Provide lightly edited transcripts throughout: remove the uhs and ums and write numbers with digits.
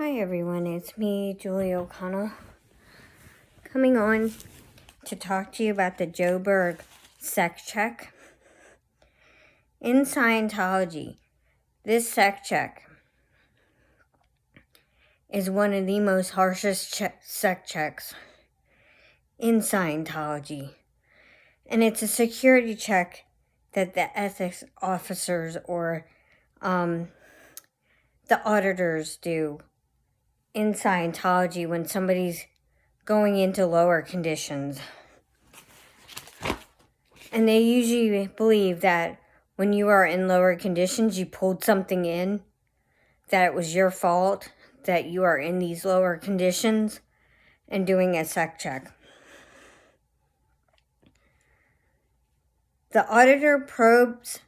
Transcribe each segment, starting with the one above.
Hi everyone, it's me, Julie O'Connell, coming on to talk to you about the Joburg sect check. In Scientology, this sect check is one of the most harshest sect checks in Scientology. And it's a security check that the ethics officers or the auditors do in Scientology when somebody's going into lower conditions. And they usually believe that when you are in lower conditions, you pulled something in, that it was your fault, that you are in these lower conditions, and doing a sect check. The auditor probes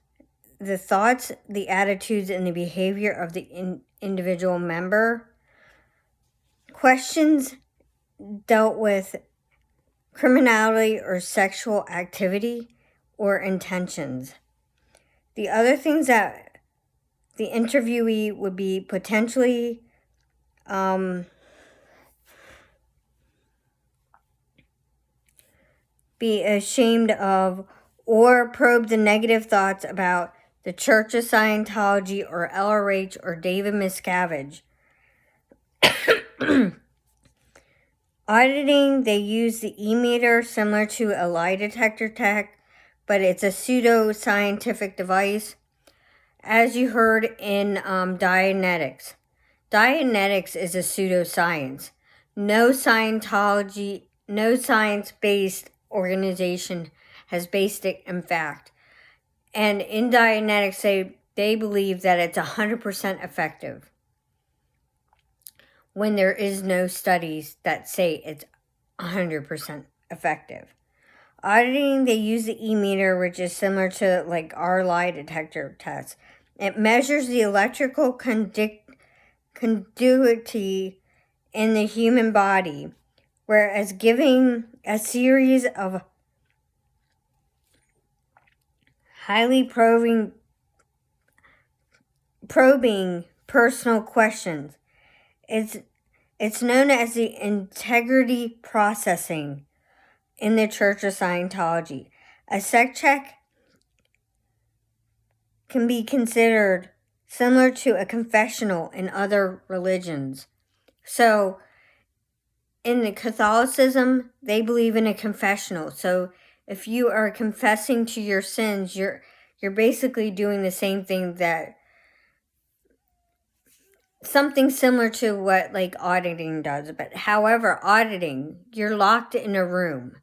the thoughts, the attitudes, and the behavior of the individual member. Questions dealt with criminality or sexual activity or intentions. The other things that the interviewee would be potentially be ashamed of or probe the negative thoughts about the Church of Scientology or LRH or David Miscavige. Auditing, they use the e-meter similar to a lie detector tech, but it's a pseudo-scientific device. As you heard in Dianetics. Dianetics is a pseudoscience. No science-based organization has based it in fact. And in Dianetics, they believe that it's 100% effective, when there is no studies that say it's 100% effective. Auditing, they use the e-meter, which is similar to like our lie detector test. It measures the electrical conductivity in the human body, whereas giving a series of highly probing personal questions. It's known as the integrity processing in the Church of Scientology. A sect check can be considered similar to a confessional in other religions. So, in the Catholicism, they believe in a confessional. So, if you are confessing to your sins, you're basically doing the same thing, that something similar to what like auditing does. But however, auditing, you're locked in a room.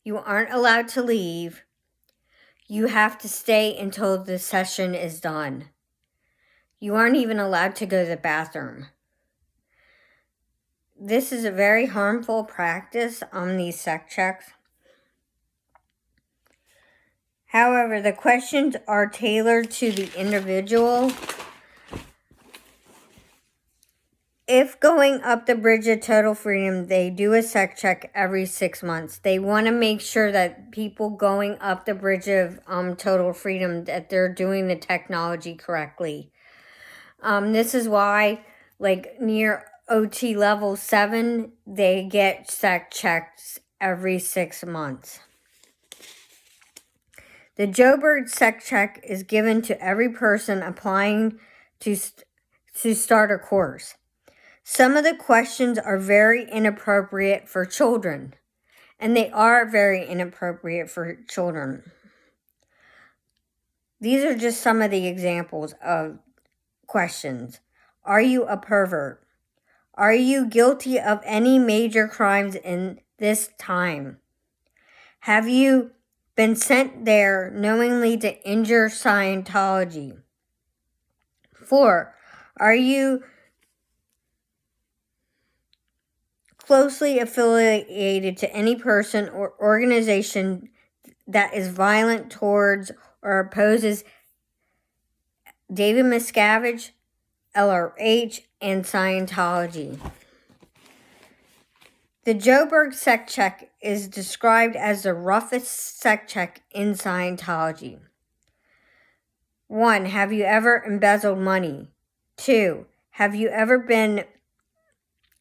You aren't allowed to leave. You have to stay until the session is done. You aren't even allowed to go to the bathroom. This is a very harmful practice on these sect checks. However, the questions are tailored to the individual. If going up the bridge of total freedom, they do a sect check every 6 months. They want to make sure that people going up the bridge of total freedom, that they're doing the technology correctly. This is why, like near OT level 7, they get sect checks every 6 months. The Joburg sect check is given to every person applying to start a course. Some of the questions are very inappropriate for children, and they are very inappropriate for children. These are just some of the examples of questions. Are you a pervert? Are you guilty of any major crimes in this time? Have you been sent there knowingly to injure Scientology? 4. Are you closely affiliated to any person or organization that is violent towards or opposes David Miscavige, LRH, and Scientology? The Joburg sect check is described as the roughest sect check in Scientology. 1. Have you ever embezzled money? 2. Have you ever been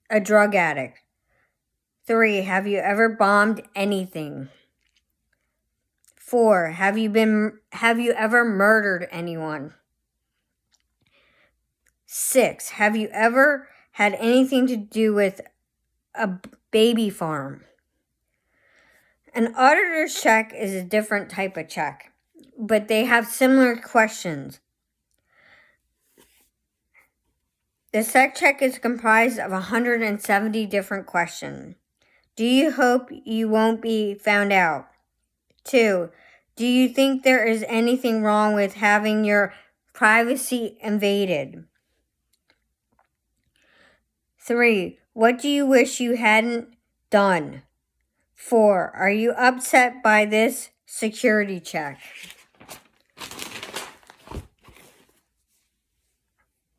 a drug addict? 3, have you ever bombed anything? 4, have you ever murdered anyone? 6, have you ever had anything to do with a baby farm? An auditor's check is a different type of check, but they have similar questions. The SEC check is comprised of 170 different questions. Do you hope you won't be found out? 2, do you think there is anything wrong with having your privacy invaded? 3, what do you wish you hadn't done? 4, are you upset by this security check?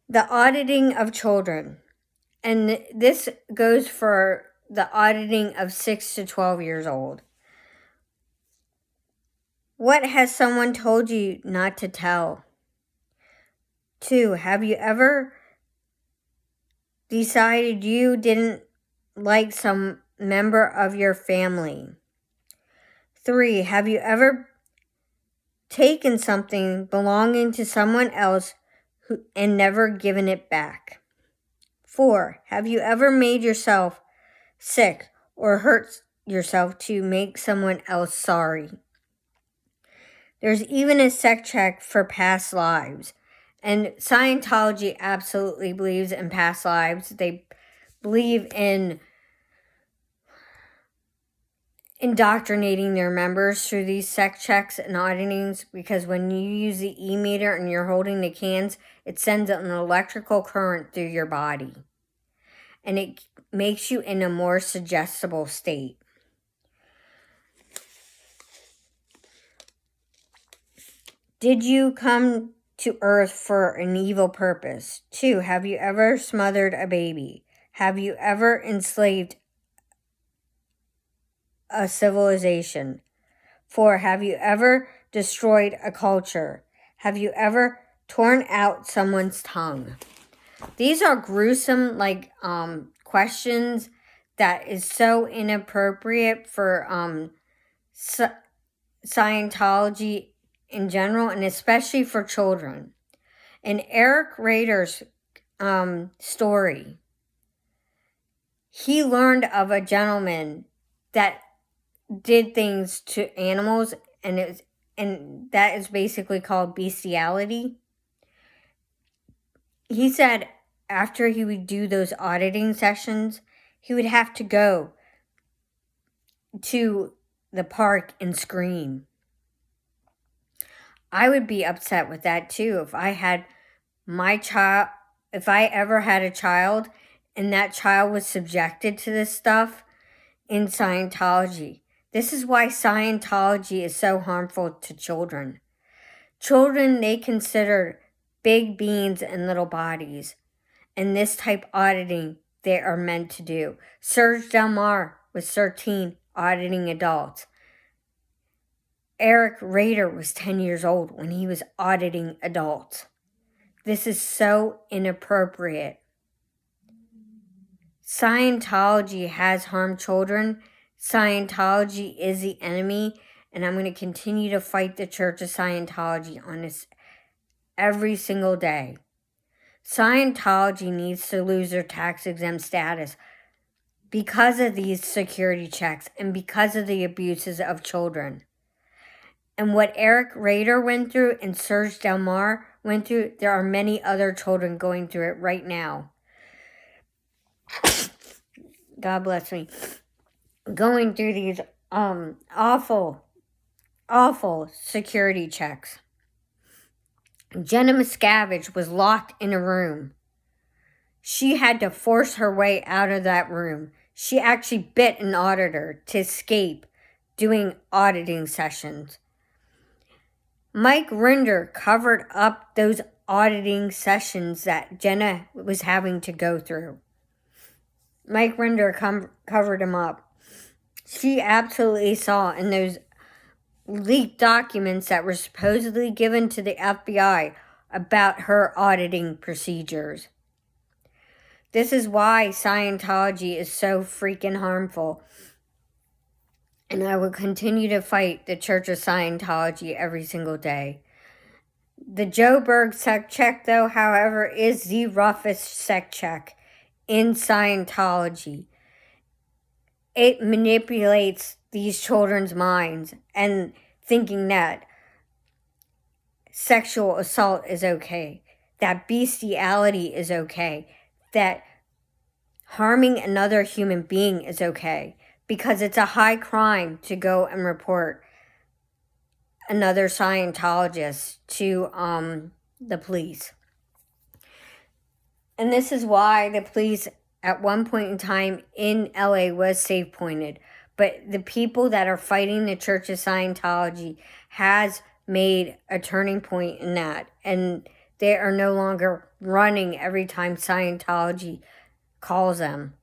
The auditing of children. And this goes for the auditing of 6 to 12 years old. What has someone told you not to tell? 2, have you ever decided you didn't like some member of your family? 3, have you ever taken something belonging to someone else and never given it back? 4, have you ever made yourself sick or hurt yourself to make someone else sorry? There's even a SEC check for past lives. And Scientology absolutely believes in past lives. They believe in indoctrinating their members through these SEC checks and auditings, because when you use the e-meter and you're holding the cans, it sends an electrical current through your body. And it makes you in a more suggestible state. Did you come to Earth for an evil purpose? 2, have you ever smothered a baby? Have you ever enslaved a civilization? 4, have you ever destroyed a culture? Have you ever torn out someone's tongue? These are gruesome, questions that is so inappropriate for Scientology in general, and especially for children. In Eric Rader's story, he learned of a gentleman that did things to animals, and that is basically called bestiality. He said after he would do those auditing sessions, he would have to go to the park and scream. I would be upset with that too if I had if I ever had a child and that child was subjected to this stuff in Scientology. This is why Scientology is so harmful to children. Children, they consider big beings and little bodies. And this type auditing they are meant to do. Serge Delmar was 13, auditing adults. Eric Rader was 10 years old when he was auditing adults. This is so inappropriate. Scientology has harmed children. Scientology is the enemy, and I'm going to continue to fight the Church of Scientology on this every single day. Scientology needs to lose their tax-exempt status because of these security checks and because of the abuses of children. And what Eric Rader went through and Serge Delmar went through, there are many other children going through it right now. God bless me. Going through these awful security checks. Jenna Miscavige was locked in a room. She had to force her way out of that room. She actually bit an auditor to escape doing auditing sessions. Mike Rinder covered up those auditing sessions that Jenna was having to go through. Mike Rinder covered him up. She absolutely saw in those leaked documents that were supposedly given to the FBI about her auditing procedures. This is why Scientology is so freaking harmful. And I will continue to fight the Church of Scientology every single day. The Joburg sect check, though, however, is the roughest sect check in Scientology. It manipulates these children's minds and thinking that sexual assault is okay, that bestiality is okay, that harming another human being is okay, because it's a high crime to go and report another Scientologist to the police. And this is why the police at one point in time in LA was safe pointed. But the people that are fighting the Church of Scientology has made a turning point in that. And they are no longer running every time Scientology calls them.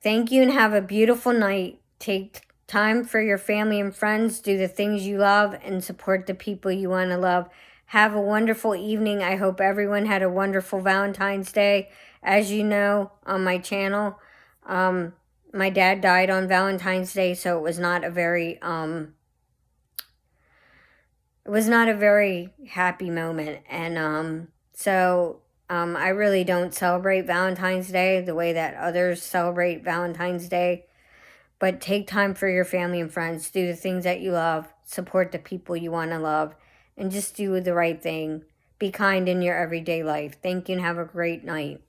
Thank you and have a beautiful night. Take time for your family and friends. Do the things you love and support the people you want to love. Have a wonderful evening. I hope everyone had a wonderful Valentine's Day. As you know, on my channel, my dad died on Valentine's Day, so it was not a very happy moment. And I really don't celebrate Valentine's Day the way that others celebrate Valentine's Day. But take time for your family and friends. Do the things that you love. Support the people you want to love. And just do the right thing. Be kind in your everyday life. Thank you and have a great night.